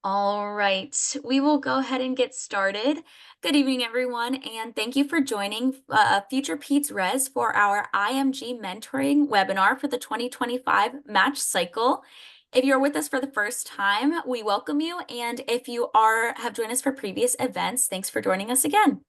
All right, we will go ahead and get started. Good evening, everyone, and thank you for joining FuturePedsRes for our IMG Mentoring Webinar for the 2025 match cycle. If you're with us for the first time, we welcome you, and if you have joined us for previous events, thanks for joining us again.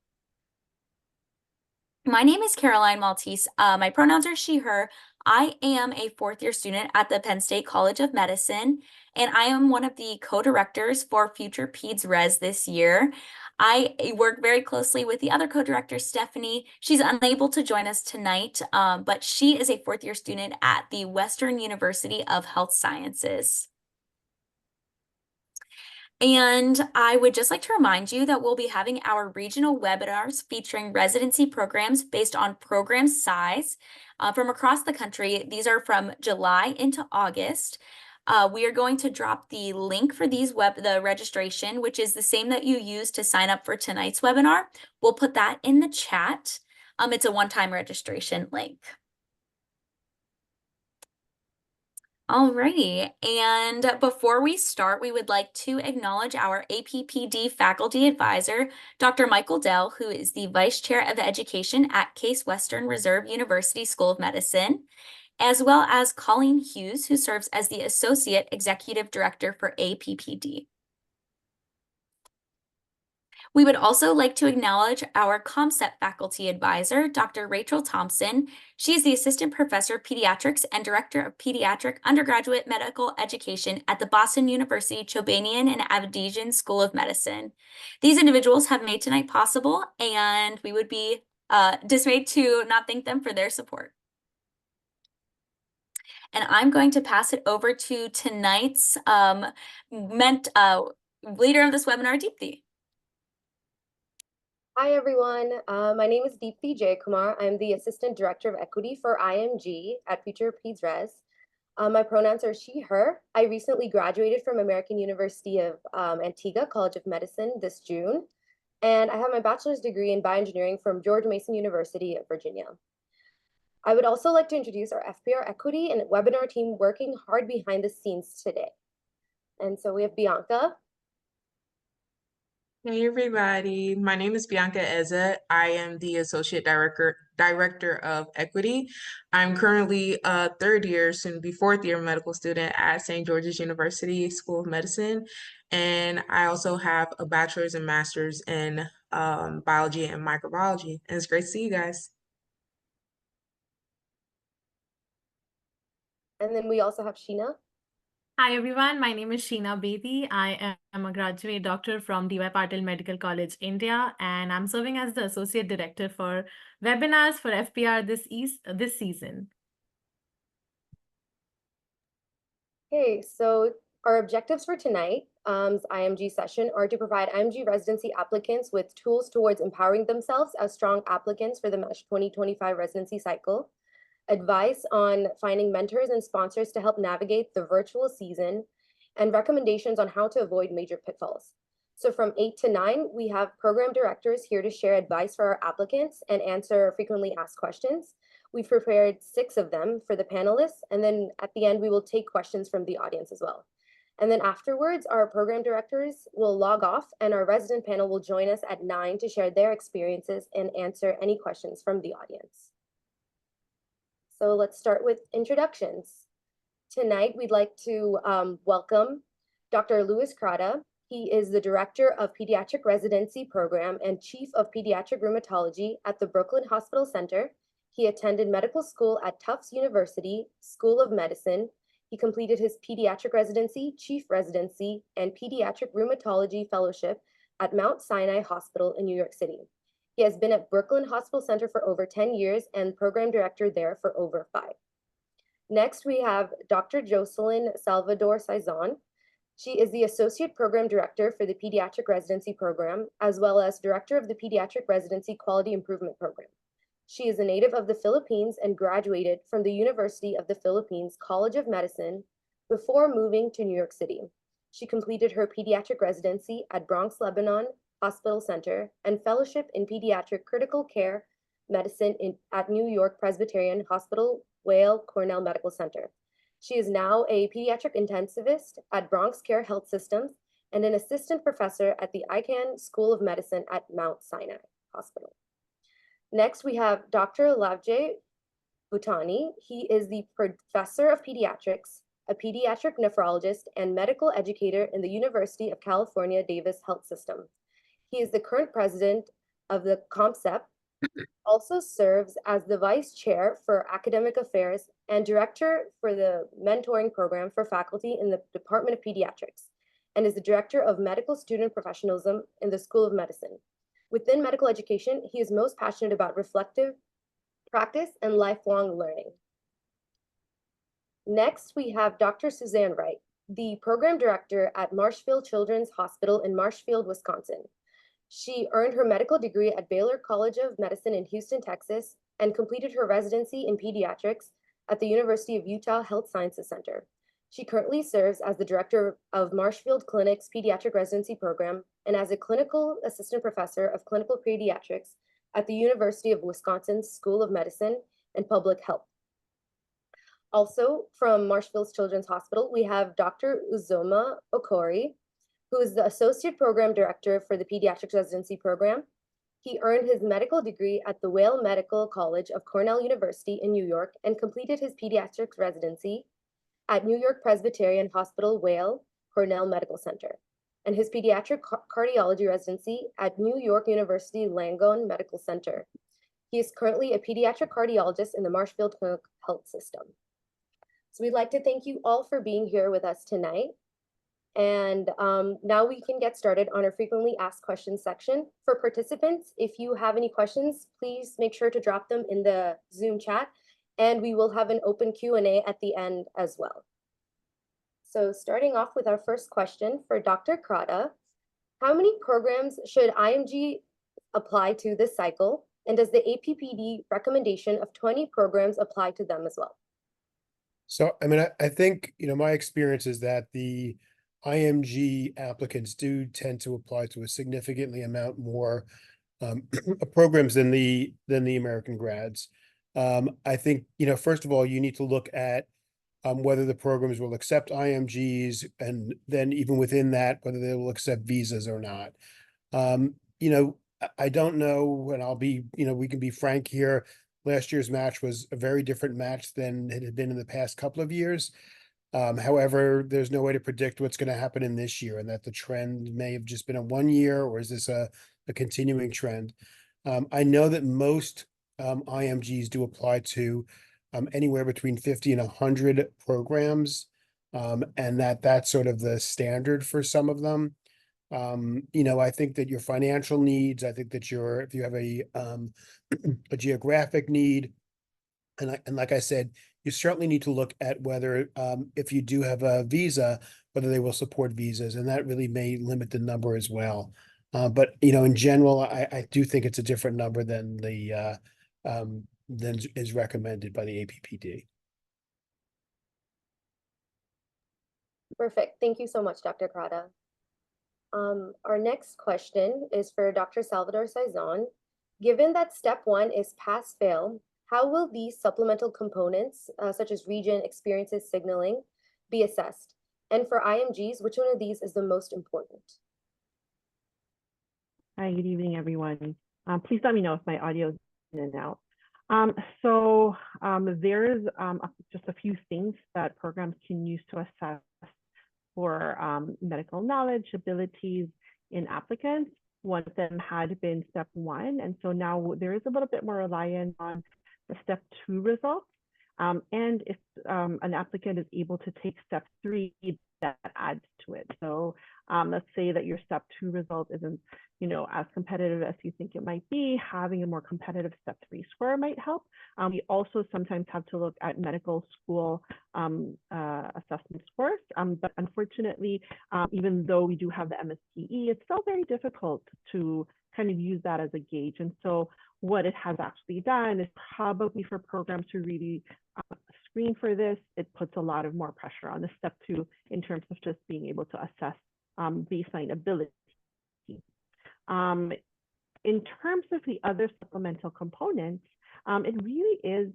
My name is Caroline Maltese. My pronouns are she, her. I am a fourth-year student at the Penn State College of Medicine, and I am one of the co-directors for FuturePedsRes this year. I work very closely with the other co-director, Stephanie. She's unable to join us tonight, but she is a fourth-year student at the Western University of Health Sciences. And I would just like to remind you that we'll be having our regional webinars featuring residency programs based on program size from across the country. These are from July into August. We are going to drop the link for the registration, which is the same that you used to sign up for tonight's webinar. We'll put that in the chat. It's a one-time registration link. Alrighty, and before we start, we would like to acknowledge our APPD faculty advisor, Dr. Michael Dell, who is the Vice Chair of Education at Case Western Reserve University School of Medicine, as well as Colleen Hughes, who serves as the Associate Executive Director for APPD. We would also like to acknowledge our ComCEP faculty advisor, Dr. Rachel Thompson. She is the Assistant Professor of Pediatrics and Director of Pediatric Undergraduate Medical Education at the Boston University Chobanian and Avedisian School of Medicine. These individuals have made tonight possible, and we would be dismayed to not thank them for their support. And I'm going to pass it over to tonight's leader of this webinar, Deepthi. Hi, everyone. My name is Deepthi Jayakumar. I'm the Assistant Director of Equity for IMG at FuturePedsRes. My pronouns are she, her. I recently graduated from American University of Antigua College of Medicine this June, and I have my bachelor's degree in bioengineering from George Mason University of Virginia. I would also like to introduce our FPR Equity and webinar team working hard behind the scenes today. And so we have Bianca. Hey everybody, my name is Bianca Eza. I am the Associate Director of Equity. I'm currently a third year, soon to be fourth year medical student at St. George's University School of Medicine. And I also have a bachelor's and master's in biology and microbiology. And it's great to see you guys. And then we also have Sheena. Hi everyone, my name is Sheena Bedi. I am a graduate doctor from DY Patil Medical College, India, and I'm serving as the Associate Director for webinars for FPR this season. Okay, so our objectives for tonight's IMG session are to provide IMG residency applicants with tools towards empowering themselves as strong applicants for the MASH 2025 residency cycle, advice on finding mentors and sponsors to help navigate the virtual season, and recommendations on how to avoid major pitfalls. So from 8 to 9, we have program directors here to share advice for our applicants and answer frequently asked questions. We've prepared 6 of them for the panelists, and then at the end, we will take questions from the audience as well. And then afterwards, our program directors will log off, and our resident panel will join us at 9 to share their experiences and answer any questions from the audience. So let's start with introductions. Tonight, we'd like to welcome Dr. Louis Crata. He is the Director of Pediatric Residency Program and Chief of Pediatric Rheumatology at the Brooklyn Hospital Center. He attended medical school at Tufts University School of Medicine. He completed his pediatric residency, chief residency, and pediatric rheumatology fellowship at Mount Sinai Hospital in New York City. He has been at Brooklyn Hospital Center for over 10 years and program director there for over 5. Next, we have Dr. Jocelyn Salvador Saizon. She is the Associate Program Director for the Pediatric Residency Program, as well as Director of the Pediatric Residency Quality Improvement Program. She is a native of the Philippines and graduated from the University of the Philippines College of Medicine before moving to New York City. She completed her pediatric residency at Bronx Lebanon Hospital Center and fellowship in pediatric critical care Medicine at New York Presbyterian Hospital, Weill Cornell Medical Center. She is now a pediatric intensivist at Bronx Care Health Systems and an assistant professor at the Icahn School of Medicine at Mount Sinai Hospital. Next, we have Dr. Lavjay Bhutani. He is the professor of pediatrics, a pediatric nephrologist, and medical educator in the University of California, Davis Health System. He is the current president of the COMCEP, also serves as the vice chair for academic affairs and director for the mentoring program for faculty in the Department of Pediatrics, and is the director of medical student professionalism in the School of Medicine. Within medical education, he is most passionate about reflective practice and lifelong learning. Next, we have Dr. Suzanne Wright, the program director at Marshfield Children's Hospital in Marshfield, Wisconsin. She earned her medical degree at Baylor College of Medicine in Houston, Texas, and completed her residency in pediatrics at the University of Utah Health Sciences Center. She currently serves as the director of Marshfield Clinic's pediatric residency program and as a clinical assistant professor of clinical pediatrics at the University of Wisconsin's School of Medicine and Public Health. Also from Marshfield Children's Hospital, we have Dr. Uzoma Okori, who is the associate program director for the pediatrics residency program. He earned his medical degree at the Weill Medical College of Cornell University in New York and completed his pediatrics residency at New York Presbyterian Hospital, Weill Cornell Medical Center, and his pediatric cardiology residency at New York University Langone Medical Center. He is currently a pediatric cardiologist in the Marshfield Health System. So we'd like to thank you all for being here with us tonight. And now we can get started on our frequently asked questions section. For participants, if you have any questions, please make sure to drop them in the Zoom chat, and we will have an open Q&A at the end as well. So starting off with our first question for Dr. Krata, how many programs should IMG apply to this cycle? And does the APPD recommendation of 20 programs apply to them as well? So, I mean, I think, my experience is that the IMG applicants do tend to apply to a significantly amount more programs than the American grads. I think, first of all, you need to look at whether the programs will accept IMGs, and then even within that, whether they will accept visas or not. I don't know, and I'll be, we can be frank here. Last year's match was a very different match than it had been in the past couple of years. However, there's no way to predict what's going to happen in this year, and that the trend may have just been a 1 year, or is this a continuing trend? I know that most IMGs do apply to anywhere between 50 and 100 programs, and that's sort of the standard for some of them. I think that your financial needs, I think that if you have a geographic need, and like I said, you certainly need to look at whether if you do have a visa, whether they will support visas, and that really may limit the number as well. But in general, I do think it's a different number than than is recommended by the APPD. Perfect. Thank you so much, Dr. Krata. Our next question is for Dr. Salvador Saizon. Given that step 1 is pass-fail, how will these supplemental components, such as region, experiences, signaling, be assessed? And for IMGs, which one of these is the most important? Hi, good evening, everyone. Please let me know if my audio is in and out. There's just a few things that programs can use to assess for medical knowledge, abilities in applicants. One of them had been step 1, and so now there is a little bit more reliance on the step 2 results. And if an applicant is able to take step 3, that adds to it. So let's say that your step 2 result isn't, as competitive as you think it might be, having a more competitive step 3 score might help. We also sometimes have to look at medical school assessment scores, but unfortunately, even though we do have the MSTE, it's still very difficult to kind of use that as a gauge. And so what it has actually done is probably for programs to really screen for this, it puts a lot of more pressure on the step 2 in terms of just being able to assess baseline ability. In terms of the other supplemental components, it really is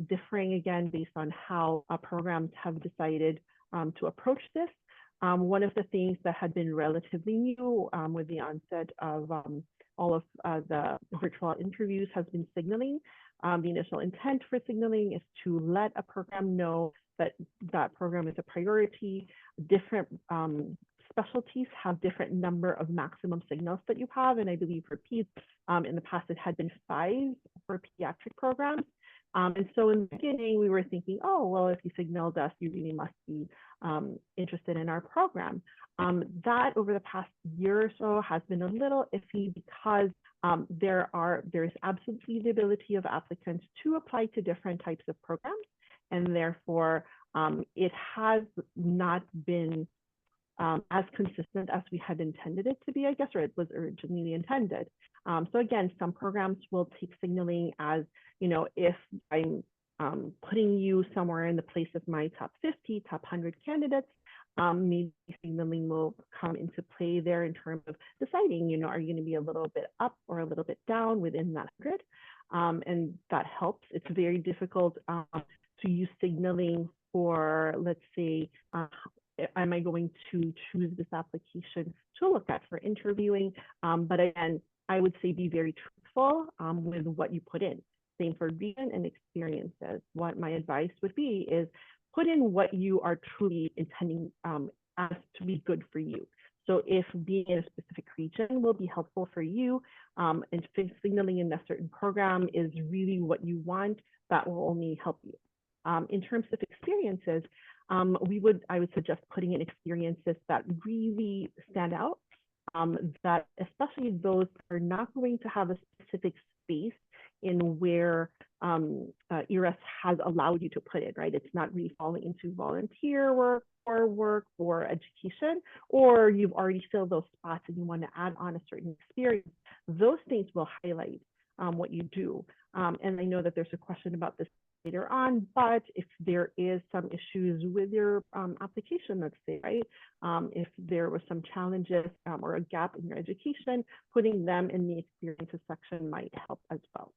differing again based on how programs have decided to approach this. One of the things that had been relatively new with the onset of all of the virtual interviews has been signaling. The initial intent for signaling is to let a program know that that program is a priority. Different specialties have different number of maximum signals that you have. And I believe for peds, in the past, it had been 5 for pediatric programs. And so in the beginning, we were thinking, oh, well, if you signaled us, you really must be interested in our program. That over the past year or so has been a little iffy because there is absolutely the ability of applicants to apply to different types of programs. And therefore, it has not been as consistent as we had intended it to be, I guess, or it was originally intended. So again, some programs will take signaling as, you know, if I'm putting you somewhere in the place of my top 50, top 100 candidates, maybe signaling will come into play there in terms of deciding, you know, are you going to be a little bit up or a little bit down within that 100? And that helps. It's very difficult to use signaling for, let's say, am I going to choose this application to look at for interviewing? But again, I would say be very truthful with what you put in. Same for region and experiences. What my advice would be is put in what you are truly intending as to be good for you. So if being in a specific region will be helpful for you and signaling in a certain program is really what you want, that will only help you. In terms of experiences, I would suggest putting in experiences that really stand out, that especially those that are not going to have a specific space in where IRES has allowed you to put it, right? It's not really falling into volunteer work or education, or you've already filled those spots and you want to add on a certain experience. Those things will highlight what you do. And I know that there's a question about this later on, but if there is some issues with your application, let's say, right? If there was some challenges or a gap in your education, putting them in the experiences section might help as well.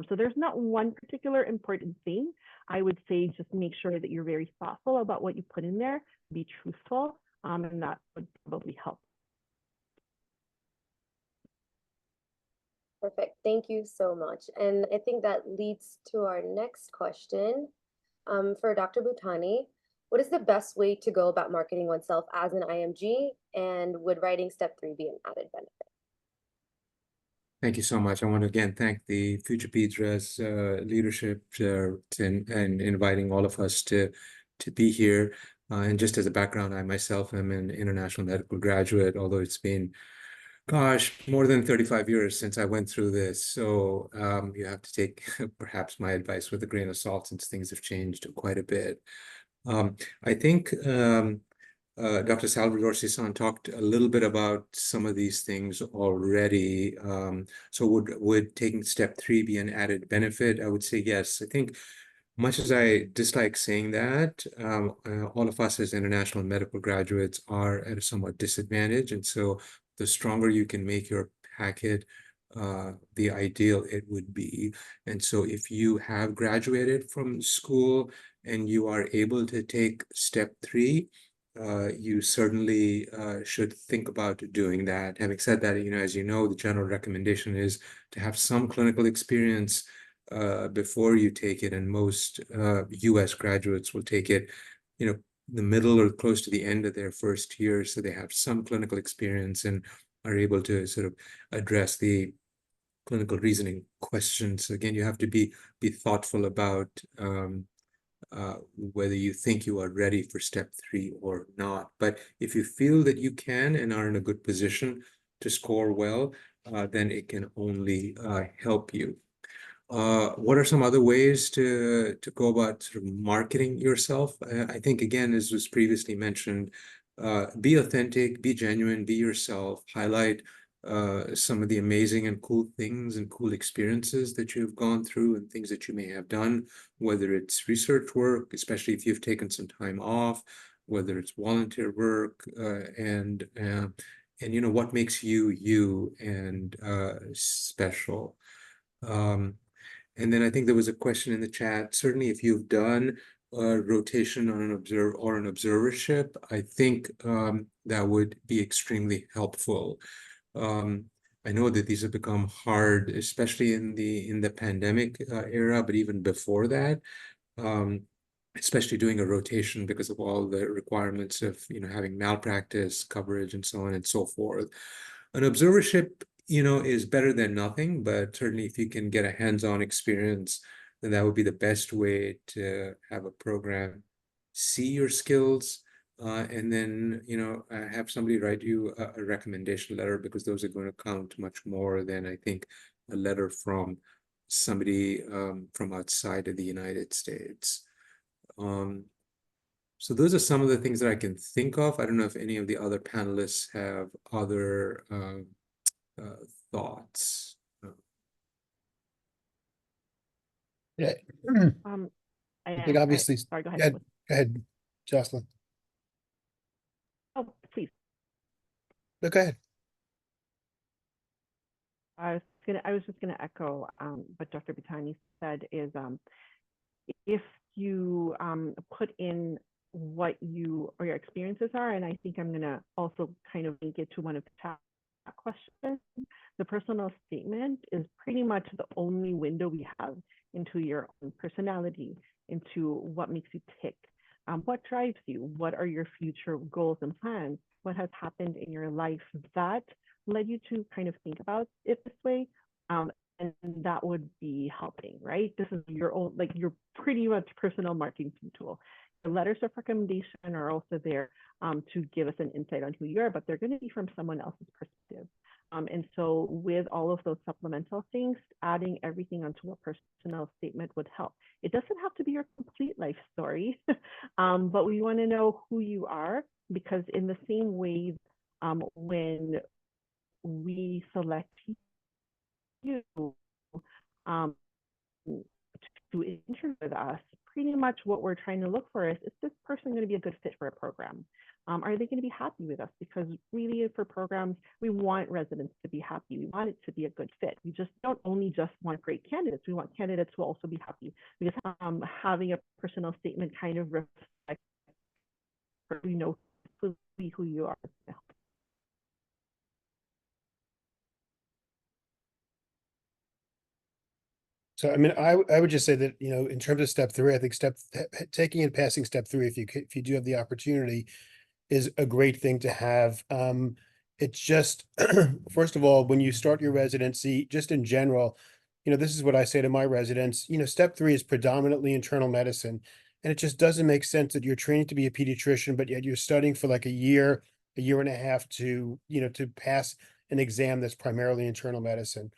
So there's not one particular important thing. I would say just make sure that you're very thoughtful about what you put in there, be truthful, and that would probably help. Perfect. Thank you so much. And I think that leads to our next question for Dr. Bhutani. What is the best way to go about marketing oneself as an IMG, and would writing step 3 be an added benefit? Thank you so much. I want to again thank the FuturePedsRes leadership and inviting all of us to be here. And just as a background, I myself am an international medical graduate, although it's been, gosh, more than 35 years since I went through this. So you have to take perhaps my advice with a grain of salt since things have changed quite a bit. I think Dr. Salvador Cisan talked a little bit about some of these things already. So would taking step 3 be an added benefit? I would say yes. I think much as I dislike saying that, all of us as international medical graduates are at a somewhat disadvantage. And so the stronger you can make your packet, the ideal it would be. And so if you have graduated from school and you are able to take step 3, you certainly should think about doing that. Having said that, as you know, the general recommendation is to have some clinical experience before you take it, and most U.S. graduates will take it, the middle or close to the end of their first year, so they have some clinical experience and are able to sort of address the clinical reasoning questions. Again, you have to be thoughtful about whether you think you are ready for step 3 or not. But if you feel that you can and are in a good position to score well, then it can only help you. What are some other ways to go about sort of marketing yourself? I think, again, as was previously mentioned, be authentic, be genuine, be yourself, highlight some of the amazing and cool things and cool experiences that you've gone through and things that you may have done, whether it's research work, especially if you've taken some time off, whether it's volunteer work, and what makes you you and special. And then I think there was a question in the chat. Certainly, if you've done a rotation on an observership, I think that would be extremely helpful. I know that these have become hard, especially in the pandemic era, but even before that, especially doing a rotation because of all the requirements of having malpractice coverage and so on and so forth. An observership, is better than nothing, but certainly if you can get a hands-on experience, then that would be the best way to have a program see your skills, and then have somebody write you a recommendation letter, because those are going to count much more than I think a letter from somebody from outside of the United States. So those are some of the things that I can think of. I don't know if any of the other panelists have other thoughts. Yeah. I think obviously, Sorry, go go ahead. ahead, Jocelyn. Oh, please. No, go ahead. I was just gonna echo what Dr. Bitani said is if you put in what your experiences are, and I think I'm gonna also kind of link it to one of the chat questions. The personal statement is pretty much the only window we have into your own personality, into what makes you tick, what drives you, what are your future goals and plans, what has happened in your life that led you to kind of think about it this way. And that would be helping, right? This is your own, like your pretty much personal marketing tool. The letters of recommendation are also there to give us an insight on who you are, but they're going to be from someone else's perspective. And so with all of those supplemental things, adding everything onto a personal statement would help. It doesn't have to be your complete life story, but we want to know who you are, because in the same way, when we select you to interview with us, pretty much what we're trying to look for is this person going to be a good fit for a program? Are they going to be happy with us? Because really for programs, we want residents to be happy. We want it to be a good fit. We just don't only just want great candidates. We want candidates who also be happy, because having a personal statement kind of reflects, who you are. So, I mean, I would just say that, in terms of step 3, I think taking and passing step 3, if you do have the opportunity, is a great thing to have. It's just, first of all, when you start your residency, just in general, this is what I say to my residents, step 3 is predominantly internal medicine. And it just doesn't make sense that you're training to be a pediatrician, but yet you're studying for like a year and a half to pass an exam that's primarily internal medicine.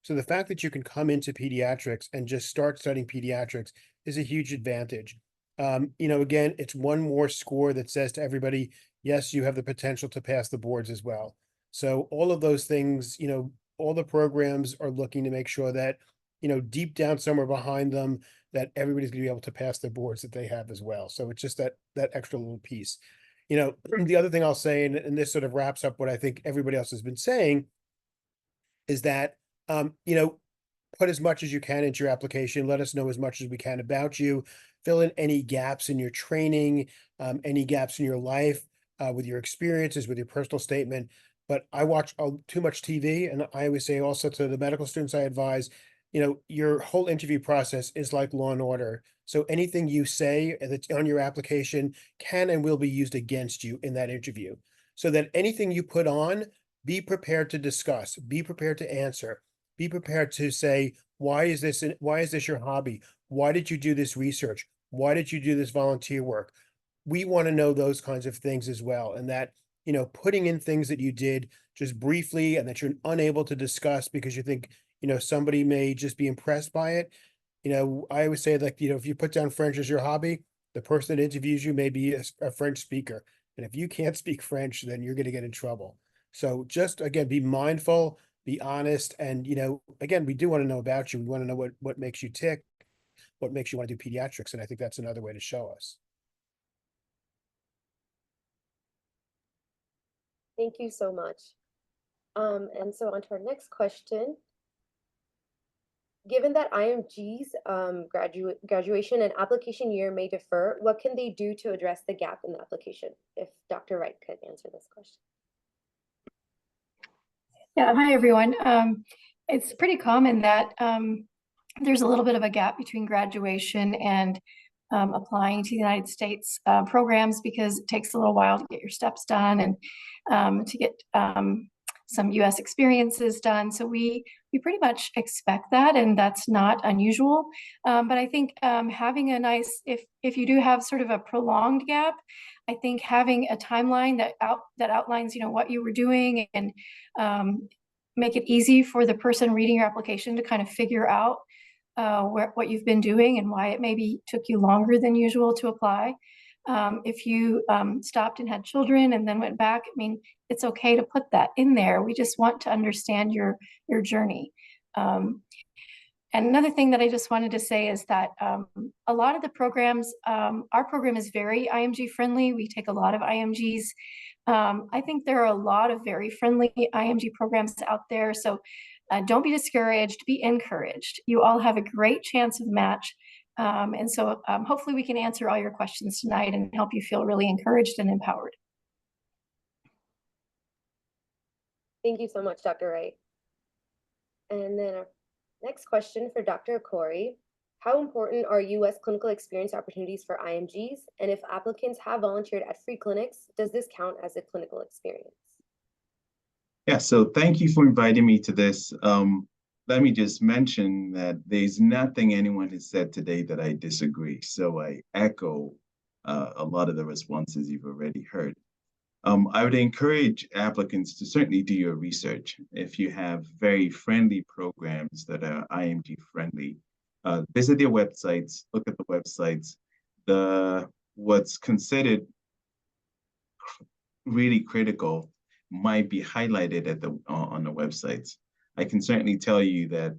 So the fact that you can come into pediatrics and just start studying pediatrics is a huge advantage. Again, it's one more score that says to everybody, yes, you have the potential to pass the boards as well. So all of those things, all the programs are looking to make sure that, deep down somewhere behind them, that everybody's going to be able to pass the boards that they have as well. So it's just that extra little piece. The other thing I'll say, and this sort of wraps up what I think everybody else has been saying, is that, put as much as you can into your application. Let us know as much as we can about you. Fill in any gaps in your training, any gaps in your life, with your experiences, with your personal statement. But I watch too much TV, and I always say also to the medical students I advise, your whole interview process is like Law and Order. So anything you say that's on your application can and will be used against you in that interview. So that anything you put on, be prepared to discuss, be prepared to answer. Be prepared to say, why is this your hobby? Why did you do this research? Why did you do this volunteer work? We want to know those kinds of things as well. And that, putting in things that you did just briefly and that you're unable to discuss because you think, somebody may just be impressed by it. I always say, like, if you put down French as your hobby, the person that interviews you may be a French speaker. And if you can't speak French, then you're going to get in trouble. So just, again, be mindful, be honest. And, again, we do want to know about you. We want to know what makes you tick, what makes you want to do pediatrics. And I think that's another way to show us. Thank you so much. And so on to our next question. Given that IMG's graduation and application year may differ, what can they do to address the gap in the application? If Dr. Wright could answer this question. Yeah, hi everyone. It's pretty common that there's a little bit of a gap between graduation and applying to the United States programs, because it takes a little while to get your steps done and to get some US experiences done. So we pretty much expect that, and that's not unusual. But I think having a nice, if you do have sort of a prolonged gap, I think having a timeline that outlines, you know, what you were doing and make it easy for the person reading your application to kind of figure out what you've been doing and why it maybe took you longer than usual to apply. If you stopped and had children and then went back, I mean, it's okay to put that in there. We just want to understand your journey. And another thing that I just wanted to say is that a lot of the programs, our program is very IMG friendly. We take a lot of IMGs. I think there are a lot of very friendly IMG programs out there. So don't be discouraged, be encouraged. You all have a great chance of match. And so hopefully we can answer all your questions tonight and help you feel really encouraged and empowered. Thank you so much, Dr. Wright. And then our next question for Dr. Okori. How important are U.S. clinical experience opportunities for IMGs? And if applicants have volunteered at free clinics, does this count as a clinical experience? Yeah, so thank you for inviting me to this. Let me just mention that there's nothing anyone has said today that I disagree. So I echo a lot of the responses you've already heard. I would encourage applicants to certainly do your research. If you have very friendly programs that are IMG friendly, visit their websites, look at the websites. What's considered really critical might be highlighted at on the websites. I can certainly tell you that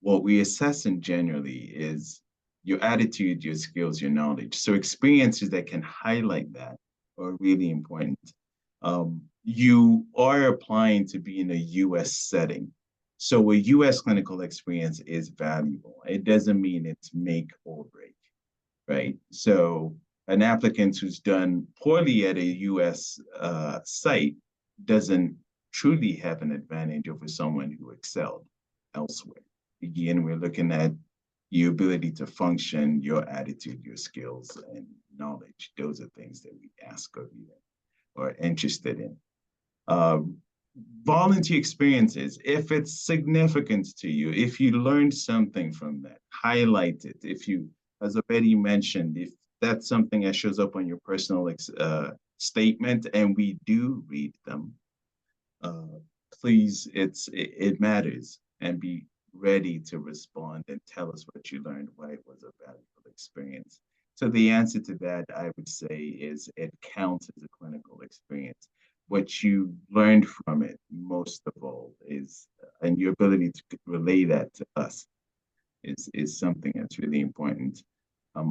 what we assess in generally is your attitude, your skills, your knowledge. So experiences that can highlight that are really important. You are applying to be in a US setting. So a US clinical experience is valuable. It doesn't mean it's make or break, right? So an applicant who's done poorly at a US site doesn't truly have an advantage over someone who excelled elsewhere. Again, we're looking at your ability to function, your attitude, your skills, and knowledge. Those are things that we ask of you or interested in. Volunteer experiences, if it's significant to you, if you learned something from that, highlight it. If you, as already mentioned, if that's something that shows up on your personal statement, and we do read them, please, it matters, and be ready to respond and tell us what you learned, why it was a valuable experience. So the answer to that, I would say, is it counts as a clinical experience. What you learned from it, most of all, is, and your ability to relay that to us is something that's really important.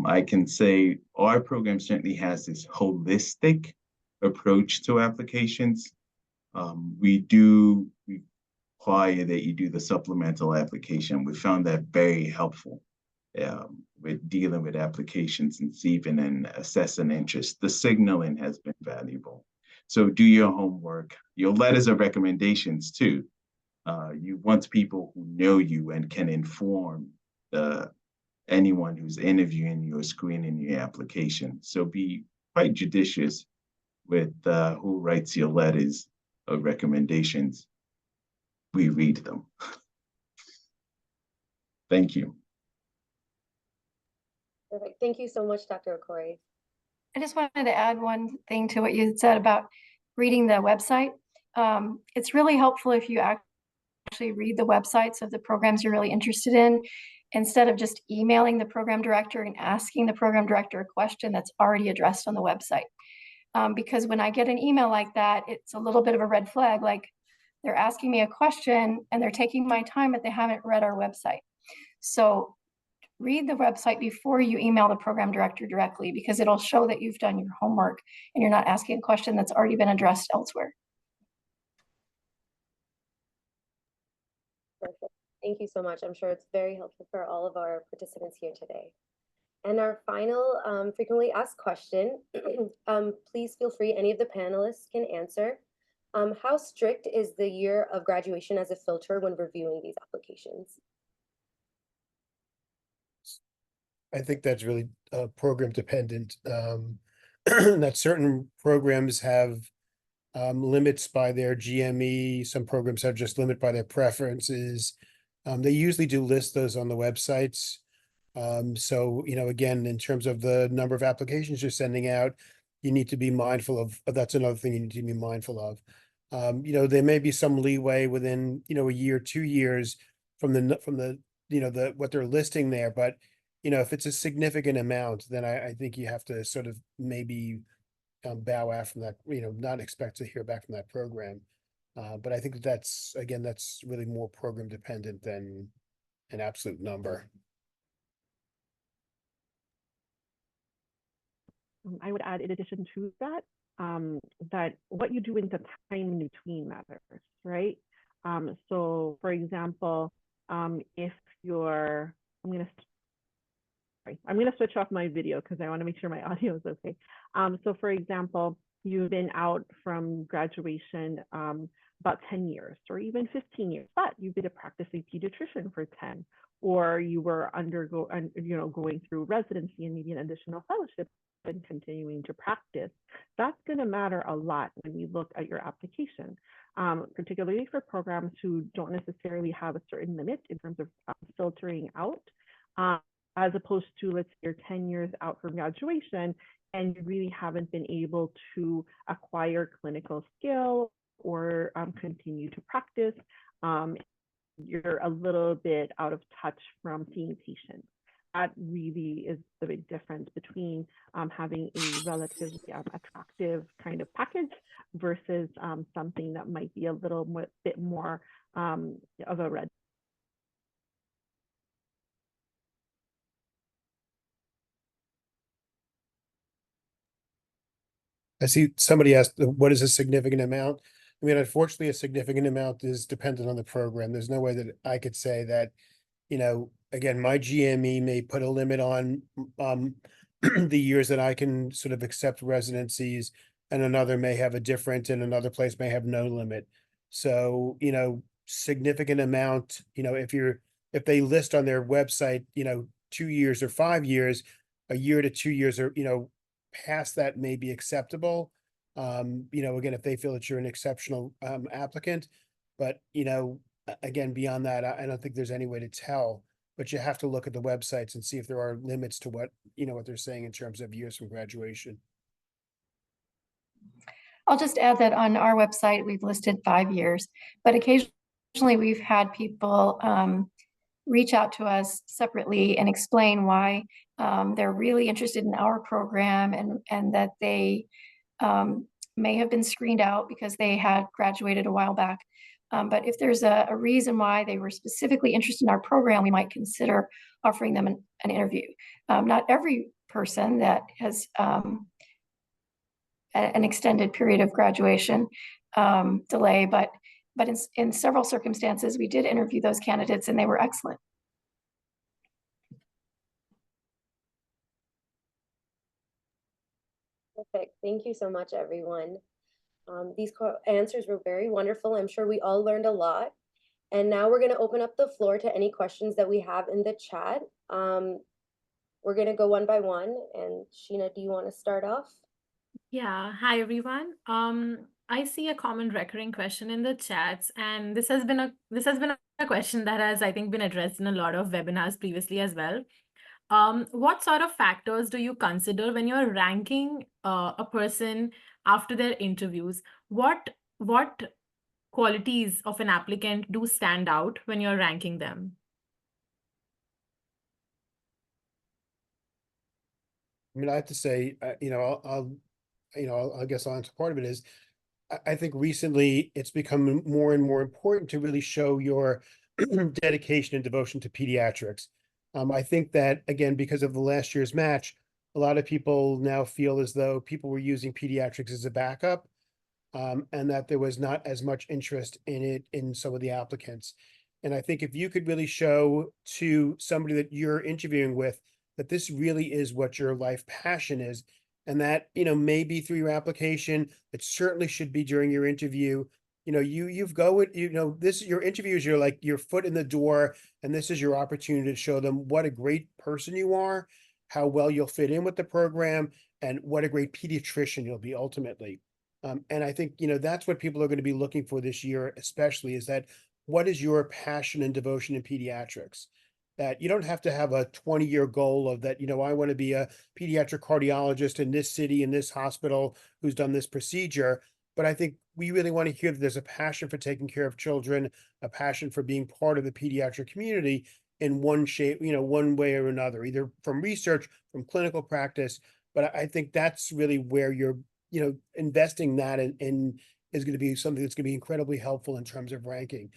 I can say our program certainly has this holistic approach to applications. We do require that you do the supplemental application. We found that very helpful with dealing with applications and even in assessing interest. The signaling has been valuable. So do your homework, your letters of recommendations too. You want people who know you and can inform anyone who's interviewing you or screening your application. So be quite judicious with who writes your letters of recommendations. We read them. Thank you. Perfect. Thank you so much, Dr. Okori. I just wanted to add one thing to what you said about reading the website. It's really helpful if you actually read the websites of the programs you're really interested in, instead of just emailing the program director and asking the program director a question that's already addressed on the website. Because when I get an email like that, it's a little bit of a red flag, like they're asking me a question and they're taking my time, but they haven't read our website. So read the website before you email the program director directly, because it'll show that you've done your homework and you're not asking a question that's already been addressed elsewhere. Perfect. Thank you so much. I'm sure it's very helpful for all of our participants here today. And our final frequently asked question, please feel free, any of the panelists can answer. How strict is the year of graduation as a filter when reviewing these applications? I think that's really program dependent. That certain programs have limits by their GME. Some programs have just limit by their preferences. They usually do list those on the websites. So, again, in terms of the number of applications you're sending out, you need to be mindful of, that's another thing you need to be mindful of. There may be some leeway within, a year, 2 years from what they're listing there, but if it's a significant amount, then I think you have to sort of maybe bow out from that, not expect to hear back from that program. But I think that's really more program dependent than an absolute number. I would add, in addition to that, that what you do in the time in between matters, right? So, for example, if you're, I'm going to switch off my video because I want to make sure my audio is okay. So, for example, you've been out from graduation about 10 years or even 15 years, but you've been a practicing pediatrician for 10, or you were going through residency and maybe an additional fellowship and continuing to practice. That's going to matter a lot when you look at your application, particularly for programs who don't necessarily have a certain limit in terms of filtering out, as opposed to, let's say, you're 10 years out from graduation and you really haven't been able to acquire clinical skill or continue to practice. You're a little bit out of touch from seeing patients. That really is the big difference between having a relatively attractive kind of package versus something that might be a little bit more of a red. I see somebody asked, what is a significant amount? I mean, unfortunately, a significant amount is dependent on the program. There's no way that I could say that, again, my GME may put a limit on the years that I can sort of accept residencies, and another may have a different, and another place may have no limit. So, significant amount, if they list on their website, 2 years or 5 years, a year to 2 years, or, past that may be acceptable. Again, if they feel that you're an exceptional applicant, but, again, beyond that, I don't think there's any way to tell, but you have to look at the websites and see if there are limits to what they're saying in terms of years from graduation. I'll just add that on our website, we've listed 5 years, but occasionally we've had people reach out to us separately and explain why they're really interested in our program, and that they may have been screened out because they had graduated a while back. But if there's a reason why they were specifically interested in our program, we might consider offering them an interview. Not every person that has an extended period of graduation delay, but in several circumstances, we did interview those candidates and they were excellent. Perfect. Thank you so much, everyone. These answers were very wonderful. I'm sure we all learned a lot. And now we're going to open up the floor to any questions that we have in the chat. We're going to go one by one. And Sheena, do you want to start off? Yeah, hi everyone. I see a common recurring question in the chats, and this has been a question that has, I think, been addressed in a lot of webinars previously as well. What sort of factors do you consider when you're ranking a person after their interviews? What qualities of an applicant do stand out when you're ranking them? I mean, I have to say, I guess I'll answer part of it is, I think recently it's become more and more important to really show your dedication and devotion to pediatrics. I think that, again, because of the last year's match, a lot of people now feel as though people were using pediatrics as a backup, and that there was not as much interest in it in some of the applicants. And I think if you could really show to somebody that you're interviewing with that this really is what your life passion is, and that, maybe through your application, it certainly should be during your interview. You've go with, this, your interview is your foot in the door, and this is your opportunity to show them what a great person you are, how well you'll fit in with the program, and what a great pediatrician you'll be ultimately. And I think, that's what people are going to be looking for this year, especially, is that what is your passion and devotion in pediatrics? That you don't have to have a 20-year goal of that, I want to be a pediatric cardiologist in this city, in this hospital, who's done this procedure. But I think we really want to hear that there's a passion for taking care of children, a passion for being part of the pediatric community in one shape, one way or another, either from research, from clinical practice. But I think that's really where you're, investing that in is going to be something that's going to be incredibly helpful in terms of ranking.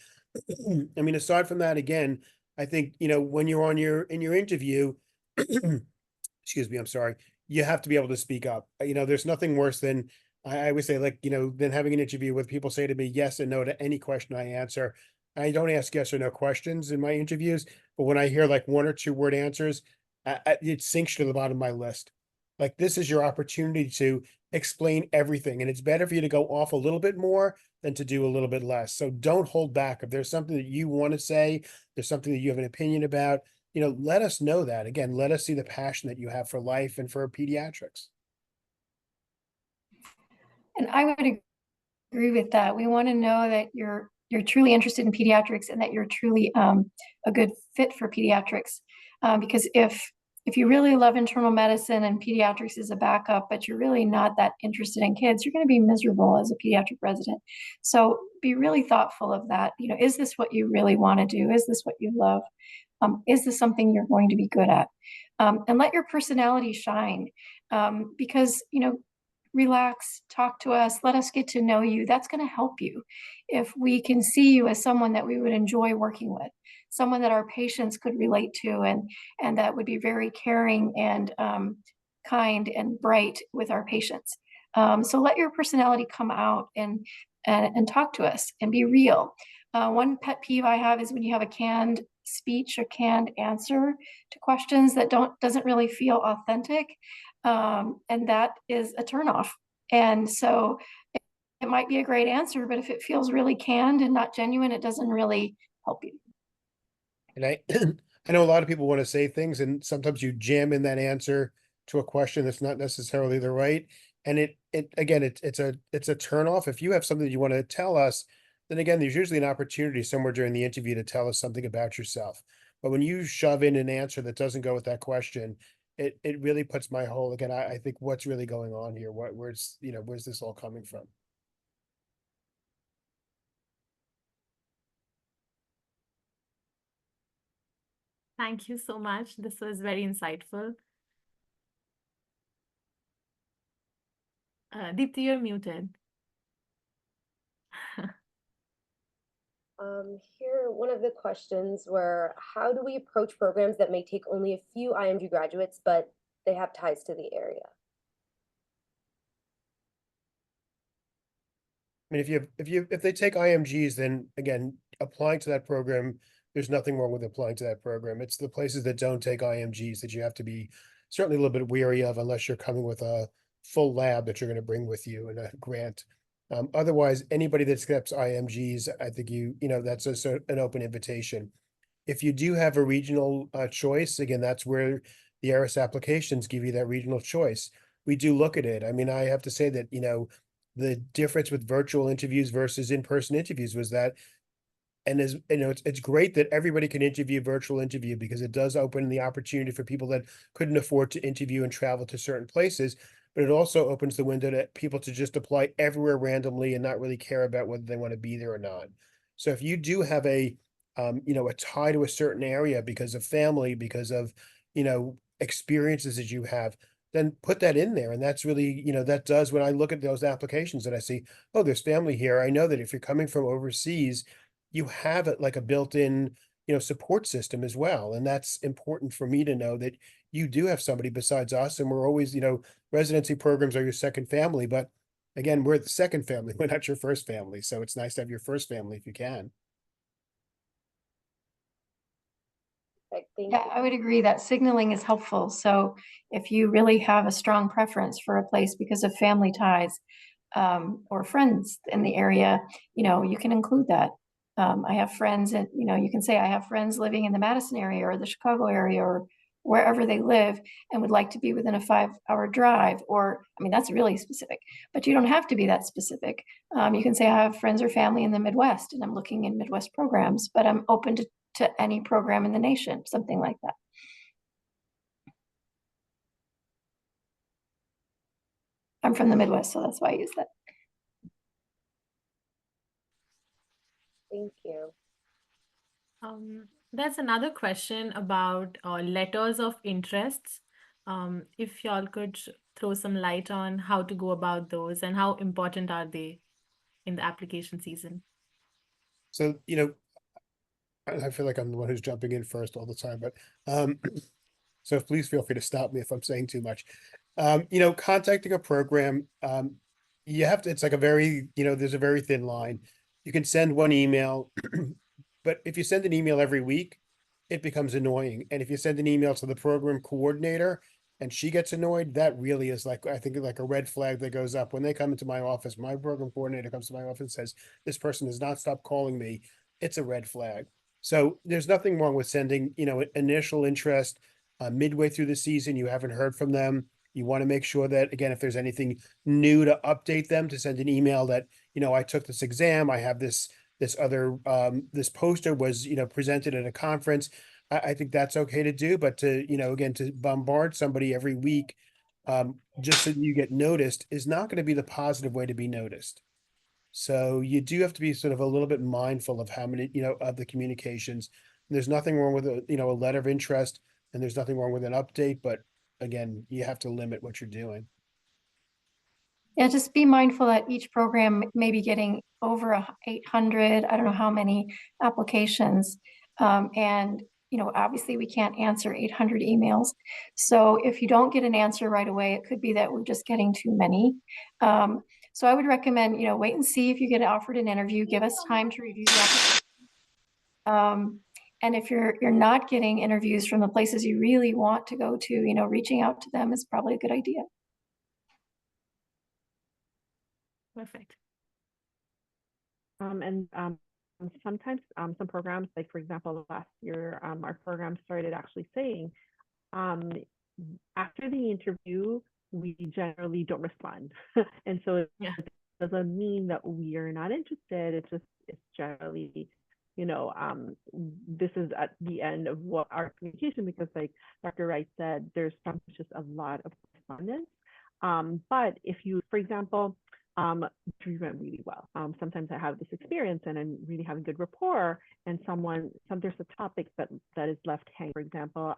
I mean, aside from that, again, I think, when you're in your interview, excuse me, I'm sorry, you have to be able to speak up. There's nothing worse than, I always say, like, than having an interview with people say to me yes and no to any question I answer. I don't ask yes or no questions in my interviews, but when I hear like 1 or 2 word answers, it sinks to the bottom of my list. Like, this is your opportunity to explain everything, and it's better for you to go off a little bit more than to do a little bit less. So don't hold back. If there's something that you want to say, there's something that you have an opinion about, let us know that. Again, let us see the passion that you have for life and for pediatrics. And I would agree with that. We want to know that you're truly interested in pediatrics and that you're truly a good fit for pediatrics. Because if you really love internal medicine and pediatrics is a backup, but you're really not that interested in kids, you're going to be miserable as a pediatric resident. So be really thoughtful of that. Is this what you really want to do? Is this what you love? Is this something you're going to be good at? And let your personality shine, because, relax, talk to us, let us get to know you. That's going to help you. If we can see you as someone that we would enjoy working with, someone that our patients could relate to, and that would be very caring and kind and bright with our patients. So let your personality come out and talk to us and be real. One pet peeve I have is when you have a canned speech or canned answer to questions that doesn't really feel authentic. And that is a turnoff. And so it might be a great answer, but if it feels really canned and not genuine, it doesn't really help you. And I know a lot of people want to say things, and sometimes you jam in that answer to a question that's not necessarily the right. And it's a turnoff. If you have something that you want to tell us, then again, there's usually an opportunity somewhere during the interview to tell us something about yourself. But when you shove in an answer that doesn't go with that question, it really puts my whole, again, I think what's really going on here? Where's this all coming from? Thank you so much. This was very insightful. Deepti, you're muted. Here, one of the questions were, how do we approach programs that may take only a few IMG graduates, but they have ties to the area? I mean, if they take IMGs, then again, applying to that program, there's nothing wrong with applying to that program. It's the places that don't take IMGs that you have to be certainly a little bit weary of, unless you're coming with a full lab that you're going to bring with you and a grant. Otherwise, anybody that accepts IMGs, I think that's an open invitation. If you do have a regional choice, again, that's where the ARIS applications give you that regional choice. We do look at it. I mean, I have to say that, the difference with virtual interviews versus in-person interviews was that, and as it's great that everybody can virtual interview, because it does open the opportunity for people that couldn't afford to interview and travel to certain places. But it also opens the window to people to just apply everywhere randomly and not really care about whether they want to be there or not. So if you do have a tie to a certain area because of family, because of, experiences that you have, then put that in there. And that's really, that does, when I look at those applications and I see, oh, there's family here, I know that if you're coming from overseas, you have it like a built-in, support system as well. And that's important for me to know that you do have somebody besides us. And we're always, residency programs are your second family, but again, we're the second family, we're not your first family. So it's nice to have your first family if you can. Thank Yeah, you. I would agree that signaling is helpful. So if you really have a strong preference for a place because of family ties, or friends in the area, you can include that. I have friends, and you can say I have friends living in the Madison area or the Chicago area or wherever they live and would like to be within a 5-hour drive. Or, I mean, that's really specific, but you don't have to be that specific. You can say I have friends or family in the Midwest and I'm looking in Midwest programs, but I'm open to any program in the nation, something like that. I'm from the Midwest, so that's why I use that. Thank you. There's another question about letters of interests. If y'all could throw some light on how to go about those and how important are they in the application season? So, I feel like I'm the one who's jumping in first all the time, but so please feel free to stop me if I'm saying too much. Contacting a program, you have to, it's like a very, there's a very thin line. You can send one email, but if you send an email every week, it becomes annoying. And if you send an email to the program coordinator and she gets annoyed, that really is like, I think like a red flag that goes up when they come into my office. My program coordinator comes to my office and says, this person has not stopped calling me. It's a red flag. So there's nothing wrong with sending, initial interest. Midway through the season, you haven't heard from them. You want to make sure that, again, if there's anything new to update them, to send an email that, I took this exam, I have this other, this poster was, presented at a conference. I think that's okay to do, but to, again, to bombard somebody every week, just so you get noticed is not going to be the positive way to be noticed. So you do have to be sort of a little bit mindful of how many, of the communications. There's nothing wrong with a letter of interest, and there's nothing wrong with an update, but again, you have to limit what you're doing. Yeah, just be mindful that each program may be getting over 800, I don't know how many applications. And, obviously we can't answer 800 emails. So if you don't get an answer right away, it could be that we're just getting too many. So I would recommend, wait and see if you get offered an interview, give us time to review the application. And if you're not getting interviews from the places you really want to go to, reaching out to them is probably a good idea. Perfect. And sometimes some programs, like for example, last year, our program started actually saying, after the interview, we generally don't respond. And so it doesn't mean that we are not interested. It's generally, this is at the end of what our communication, because like Dr. Wright said, there's just a lot of correspondence. But if you, for example, interview went really well. Sometimes I have this experience and I'm really having good rapport, and there's a topic that is left hanging. For example,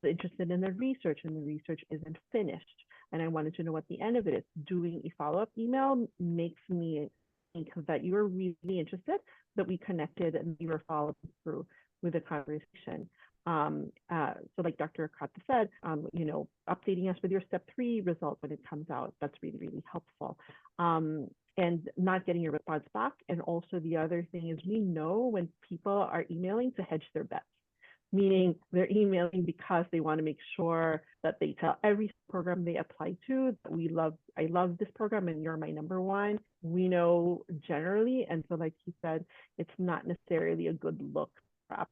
interested in the research and the research isn't finished, and I wanted to know what the end of it is. Doing a follow-up email makes me think that you were really interested, that we connected and you were following through with the conversation. So like Dr. Kata said, updating us with your step 3 result when it comes out, that's really, really helpful. And not getting a response back. And also the other thing is, we know when people are emailing to hedge their bets, meaning they're emailing because they want to make sure that they tell every program they apply to that I love this program and you're my number one. We know generally, and so like he said, it's not necessarily a good look for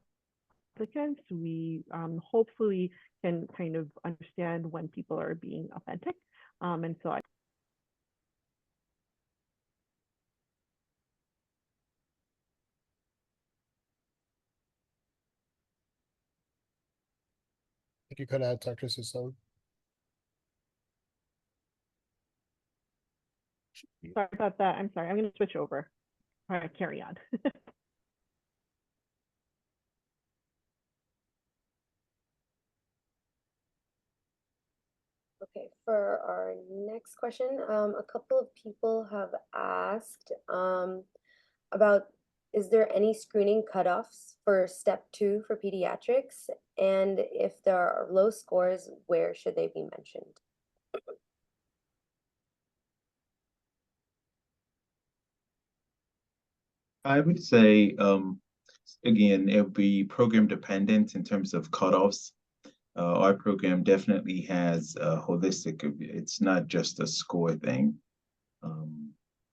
applicants. We hopefully can kind of understand when people are being authentic. And so I If you could add Dr. Sisson. sorry about that. I'm sorry. I'm going to switch over. All right, carry on. Okay, for our next question, a couple of people have asked about, is there any screening cutoffs for step 2 for pediatrics? And if there are low scores, where should they be mentioned? I would say Again, it'll be program dependent in terms of cutoffs. Our program definitely has a holistic, it's not just a score thing.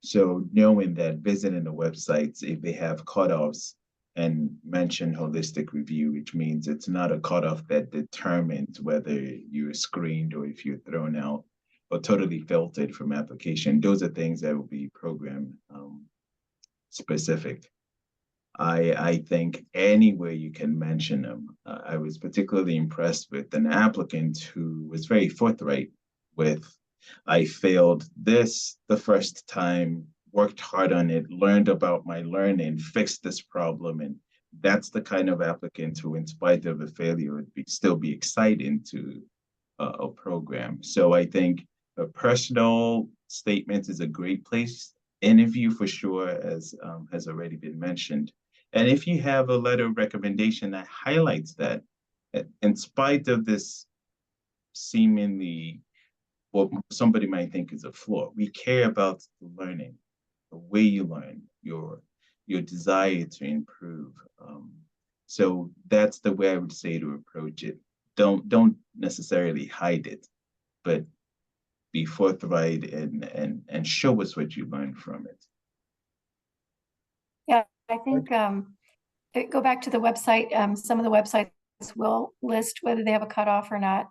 So knowing that, visiting the websites, if they have cutoffs and mention holistic review, which means it's not a cutoff that determines whether you're screened or if you're thrown out or totally filtered from application. Those are things that will be program specific. I think anywhere you can mention them. I was particularly impressed with an applicant who was very forthright with, I failed this the first time, worked hard on it, learned about my learning, fixed this problem. And that's the kind of applicant who, in spite of the failure, would still be exciting to a program. So I think a personal statement is a great place. Interview for sure, as has already been mentioned. And if you have a letter of recommendation that highlights that, in spite of this seemingly what somebody might think is a flaw, we care about the learning, the way you learn, your desire to improve. So that's the way I would say to approach it. Don't necessarily hide it, but be forthright and show us what you learned from it. Yeah, I think go back to the website. Some of the websites will list whether they have a cutoff or not.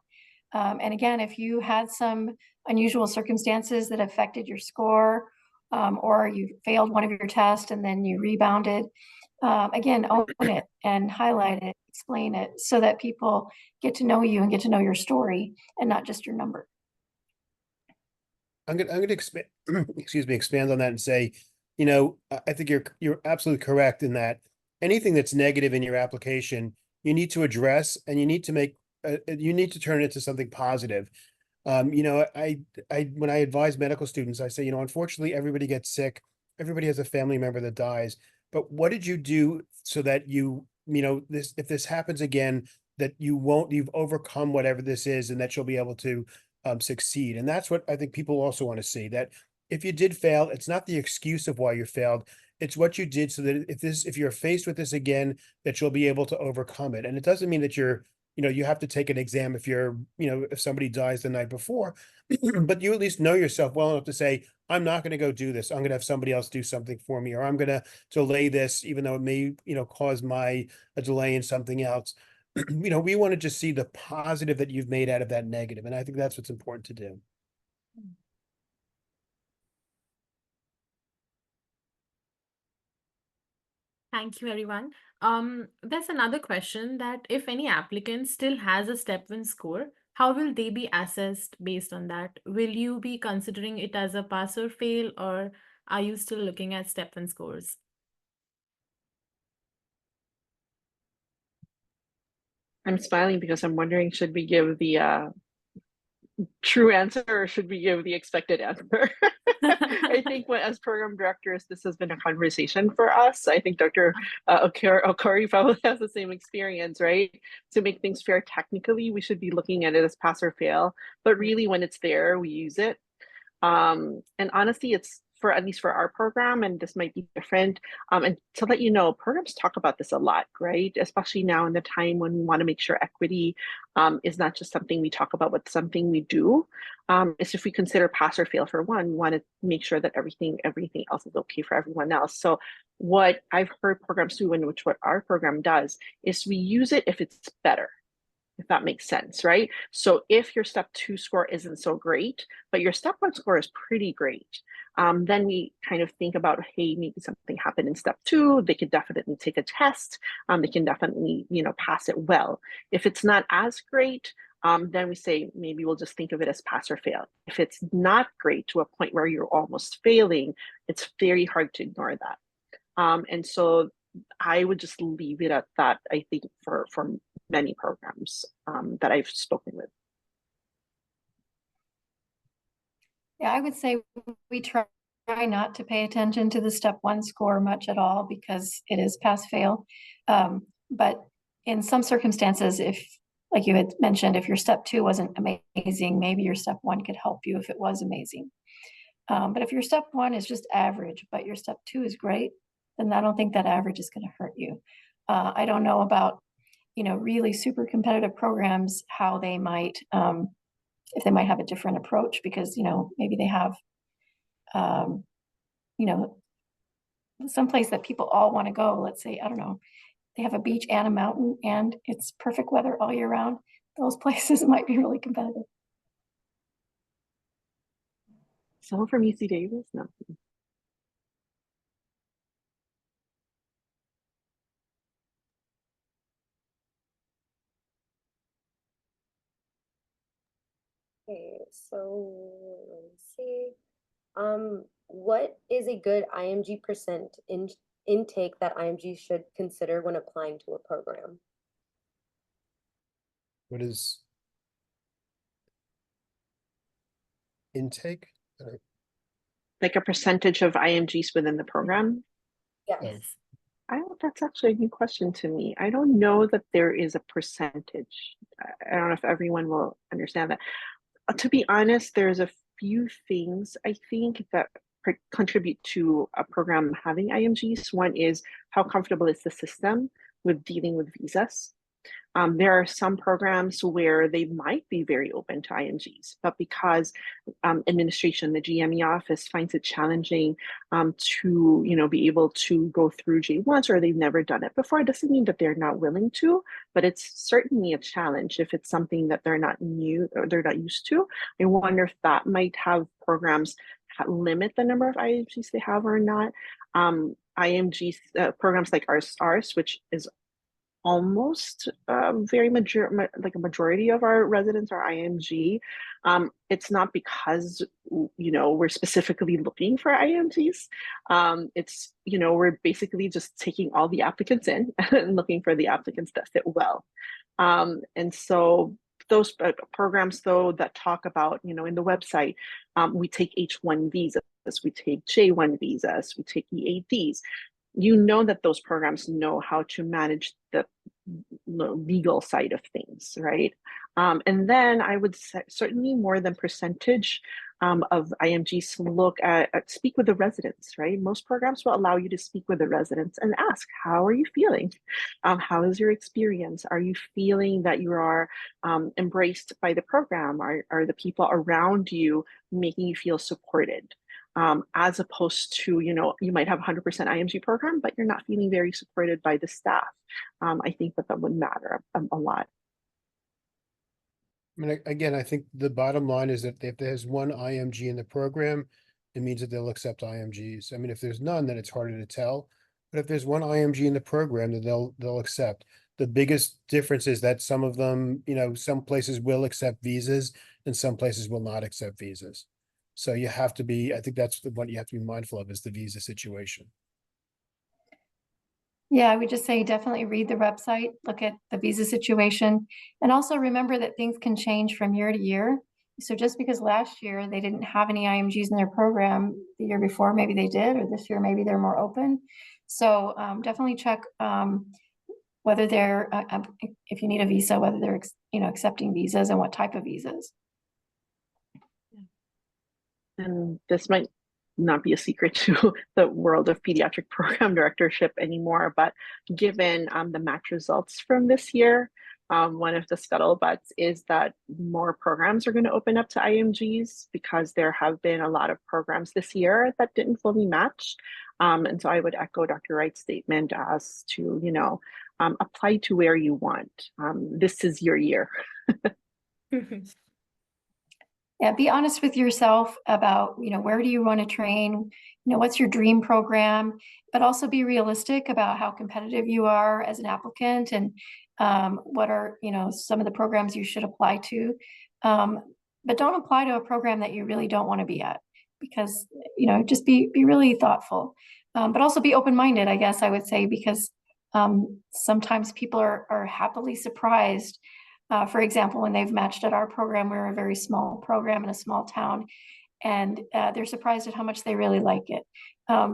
And again, if you had some unusual circumstances that affected your score, or you failed one of your tests and then you rebounded, again, own it and highlight it, explain it so that people get to know you and get to know your story and not just your number. I'm gonna expand, excuse me, expand on that and say, you know, I think you're absolutely correct in that anything that's negative in your application, you need to address, and you need to make, you need to turn it into something positive. You know, when I advise medical students, I say, you know, unfortunately, everybody gets sick. Everybody has a family member that dies. But what did you do so that you know, if this happens again, that you've overcome whatever this is, and that you'll be able to succeed. And that's what I think people also want to see, that if you did fail, it's not the excuse of why you failed. It's what you did so that if you're faced with this again, that you'll be able to overcome it. And it doesn't mean that you know, you have to take an exam if you're, you know, if somebody dies the night before, but you at least know yourself well enough to say, I'm not going to go do this. I'm going to have somebody else do something for me, or I'm going to delay this, even though it may, you know, cause a delay in something else. You know, we want to just see the positive that you've made out of that negative. And I think that's what's important to do. Thank you, everyone. There's another question that if any applicant still has a step 1 score, how will they be assessed based on that? Will you be considering it as a pass or fail, or are you still looking at step 1 scores? I'm smiling because I'm wondering, should we give the true answer or should we give the expected answer? I think as program directors, this has been a conversation for us. I think Dr. Okari probably has the same experience, right? To make things fair technically, we should be looking at it as pass or fail, but really when it's there, we use it. And honestly, it's at least for our program, and this might be different. And to let you know, programs talk about this a lot, right? Especially now in the time when we want to make sure equity is not just something we talk about, but something we do. Is if we consider pass or fail for one, we want to make sure that everything else is okay for everyone else. So what I've heard programs do, and what our program does, is we use it if it's better, if that makes sense, right? So if your step 2 score isn't so great, but your step 1 score is pretty great, then we kind of think about, hey, maybe something happened in step 2. They could definitely take a test. They can definitely, you know, pass it well. If it's not as great, then we say maybe we'll just think of it as pass or fail. If it's not great to a point where you're almost failing, it's very hard to ignore that. And so I would just leave it at that, I think, for many programs that I've spoken with. Yeah, I would say we try not to pay attention to the step 1 score much at all, because it is pass fail. But in some circumstances, if, like you had mentioned, if your step 2 wasn't amazing, maybe your step 1 could help you if it was amazing. But if your step 1 is just average, but your step 2 is great, then I don't think that average is going to hurt you. I don't know about, really super competitive programs, how they might, if they might have a different approach because, maybe they have, you know, someplace that people all want to go. Let's say, I don't know, they have a beach and a mountain and it's perfect weather all year round. Those places might be really competitive. Someone from UC Davis? No. Okay, so let me see. What is a good IMG percent intake that IMG should consider when applying to a program? What is intake? Like a percentage of IMGs within the program? Yes. That's actually a new question to me. I don't know that there is a percentage. I don't know if everyone will understand that. To be honest, there's a few things I think that contribute to a program having IMGs. One is how comfortable is the system with dealing with visas. There are some programs where they might be very open to IMGs, but because administration, the GME office finds it challenging to, be able to go through J1s or they've never done it before, it doesn't mean that they're not willing to, but it's certainly a challenge if it's something that they're not new or they're not used to. I wonder if that might have programs limit the number of IMGs they have or not. IMGs programs like ours, which is almost very like a majority of our residents are IMG. It's not because we're specifically looking for IMGs. It's we're basically just taking all the applicants in and looking for the applicants that fit well. And so those programs though that talk about in the website, we take H1 visas, we take J1 visas, we take EADs. That those programs know how to manage the legal side of things, right? And then I would say certainly more than percentage of IMGs look at speak with the residents, right? Most programs will allow you to speak with the residents and ask, how are you feeling? How is your experience? Are you feeling that you are embraced by the program? Are the people around you making you feel supported? As opposed to, you might have 100% IMG program, but you're not feeling very supported by the staff. I think that would matter a lot. I mean, again, I think the bottom line is that if there's one IMG in the program, it means that they'll accept IMGs. I mean, if there's none, then it's harder to tell. But if there's one IMG in the program, then they'll accept. The biggest difference is that some of them, some places will accept visas and some places will not accept visas. So you have to be, I think that's what you have to be mindful of is the visa situation. Yeah, I would just say definitely read the website, look at the visa situation, and also remember that things can change from year to year. So just because last year they didn't have any IMGs in their program, the year before maybe they did, or this year maybe they're more open. So definitely check whether they're, if you need a visa, whether they're accepting visas and what type of visas. And this might not be a secret to the world of pediatric program directorship anymore, but given the match results from this year, one of the scuttlebutts is that more programs are going to open up to IMGs because there have been a lot of programs this year that didn't fully match. And so I would echo Dr. Wright's statement as to, apply to where you want. This is your year. Yeah, be honest with yourself about, where do you want to train? What's your dream program? But also be realistic about how competitive you are as an applicant and what are, some of the programs you should apply to. But don't apply to a program that you really don't want to be at because, just be really thoughtful. But also be open-minded, I guess I would say, because sometimes people are happily surprised. For example, when they've matched at our program, we're a very small program in a small town, and they're surprised at how much they really like it.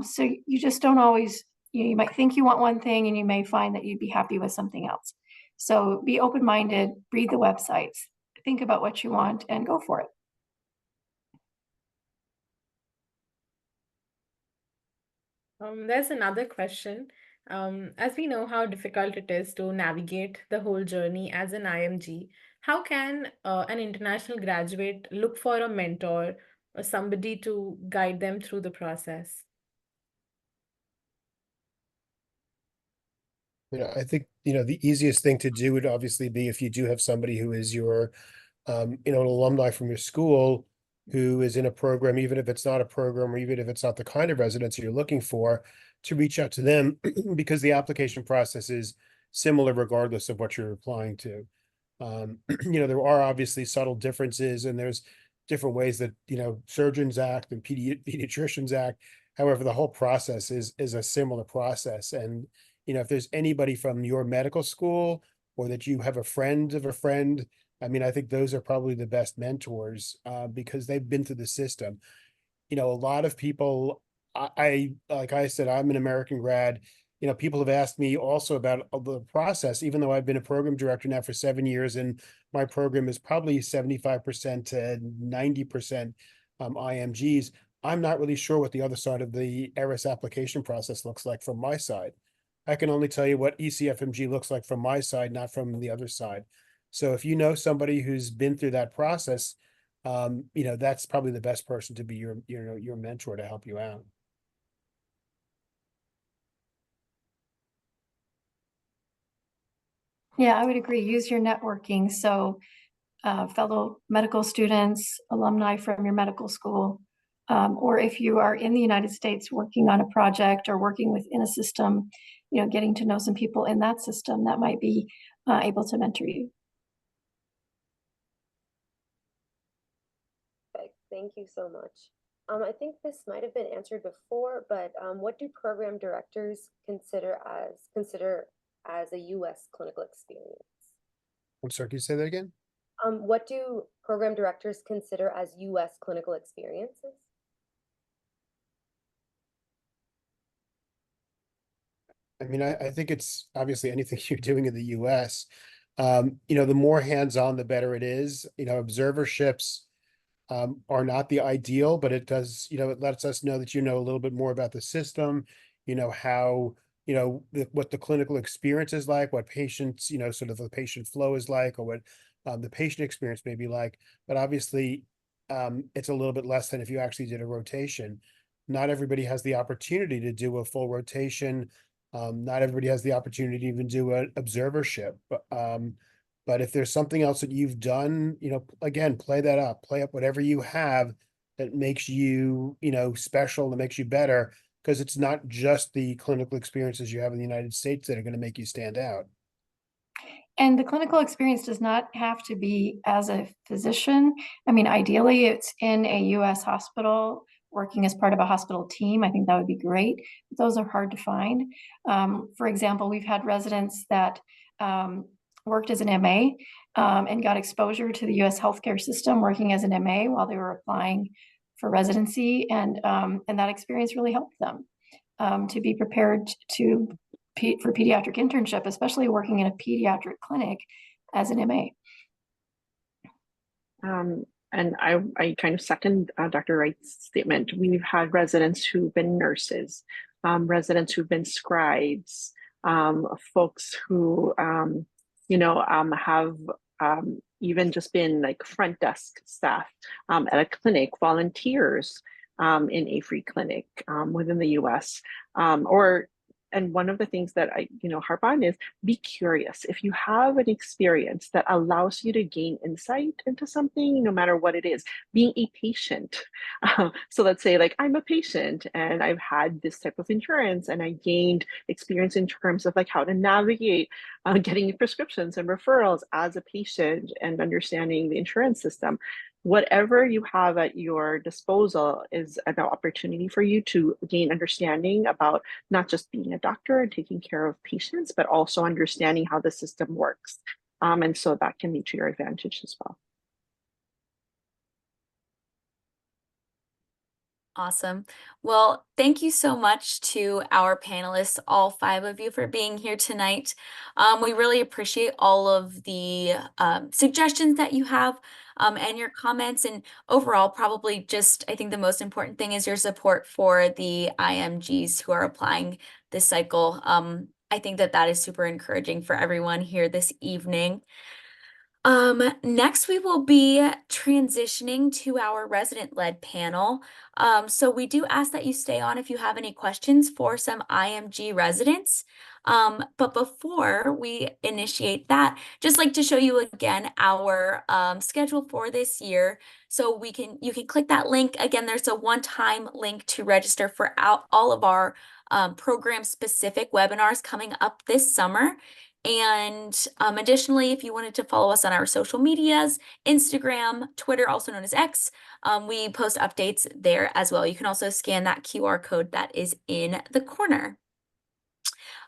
So you just don't always, you might think you want one thing and you may find that you'd be happy with something else. So be open-minded, read the websites, think about what you want and go for it. There's another question. As we know how difficult it is to navigate the whole journey as an IMG, how can an international graduate look for a mentor or somebody to guide them through the process? I think, the easiest thing to do would obviously be if you do have somebody who is your, an alumni from your school who is in a program, even if it's not a program, or even if it's not the kind of residency you're looking for, to reach out to them because the application process is similar regardless of what you're applying to. There are obviously subtle differences, and there's different ways that, surgeons act and pediatricians act. However, the whole process is a similar process. And, if there's anybody from your medical school, or that you have a friend of a friend, I mean, I think those are probably the best mentors, because they've been through the system. A lot of people, like I said, I'm an American grad. People have asked me also about the process, even though I've been a program director now for 7 years, and my program is probably 75% to 90% IMGs. I'm not really sure what the other side of the ERIS application process looks like from my side. I can only tell you what ECFMG looks like from my side, not from the other side. So if you know somebody who's been through that process, that's probably the best person to be your mentor to help you out. Yeah, I would agree. Use your networking. So fellow medical students, alumni from your medical school, or if you are in the United States working on a project or working within a system, getting to know some people in that system that might be able to mentor you. Perfect. Thank you so much. I think this might have been answered before, but what do program directors consider as a U.S. clinical experience? I'm sorry, can you say that again? What do program directors consider as U.S. clinical experiences? I mean, I think it's obviously anything you're doing in the US. The more hands-on, the better it is. Observerships are not the ideal, but it does, it lets us know that you know a little bit more about the system, how, what the clinical experience is like, what patients, sort of the patient flow is like, or what the patient experience may be like. But obviously, it's a little bit less than if you actually did a rotation. Not everybody has the opportunity to do a full rotation. Not everybody has the opportunity to even do an observership. But if there's something else that you've done, again, play up whatever you have that makes you, special, that makes you better, because it's not just the clinical experiences you have in the United States that are going to make you stand out. And the clinical experience does not have to be as a physician. I mean, ideally, it's in a U.S. hospital, working as part of a hospital team. I think that would be great. But those are hard to find. For example, we've had residents that worked as an MA and got exposure to the U.S. healthcare system working as an MA while they were applying for residency. And that experience really helped them to be prepared for pediatric internship, especially working in a pediatric clinic as an MA. And I kind of second Dr. Wright's statement. We've had residents who've been nurses, residents who've been scribes, folks who, have even just been like front desk staff at a clinic, volunteers in a free clinic within the US, and one of the things that I, harp on is be curious. If you have an experience that allows you to gain insight into something, no matter what it is, being a patient. So let's say like I'm a patient and I've had this type of insurance and I gained experience in terms of like how to navigate getting prescriptions and referrals as a patient and understanding the insurance system. Whatever you have at your disposal is an opportunity for you to gain understanding about not just being a doctor and taking care of patients, but also understanding how the system works. And so that can be to your advantage as well. Awesome. Well, thank you so much to our panelists, all 5 of you, for being here tonight. We really appreciate all of the suggestions that you have and your comments. And overall, probably just, I think the most important thing is your support for the IMGs who are applying this cycle. I think that that is super encouraging for everyone here this evening. Next we will be transitioning to our resident-led panel. So we do ask that you stay on if you have any questions for some IMG residents. But before we initiate that, just like to show you again our schedule for this year. So you can click that link. Again, there's a one-time link to register for all of our program-specific webinars coming up this summer. And additionally, if you wanted to follow us on our social medias, Instagram, Twitter, also known as X, we post updates there as well. You can also scan that QR code that is in the corner.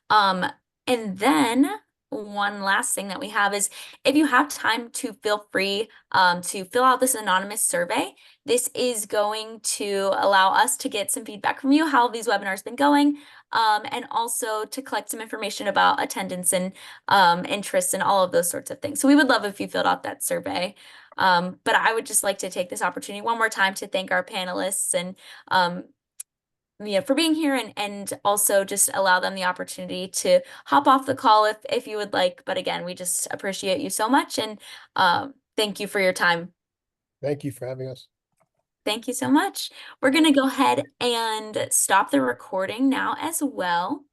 And then one last thing that we have is if you have time to feel free to fill out this anonymous survey. This is going to allow us to get some feedback from you, how these webinars been going, and also to collect some information about attendance and interests and all of those sorts of things. So we would love if you filled out that survey. But I would just like to take this opportunity one more time to thank our panelists and for being here and also just allow them the opportunity to hop off the call if you would like. But again, we just appreciate you so much and thank you for your time. Thank you for having us. Thank you so much. We're going to go ahead and stop the recording now as well.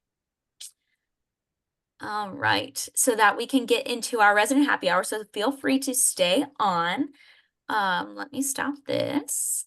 All right, so that we can get into our resident happy hour. So feel free to stay on. Let me stop this.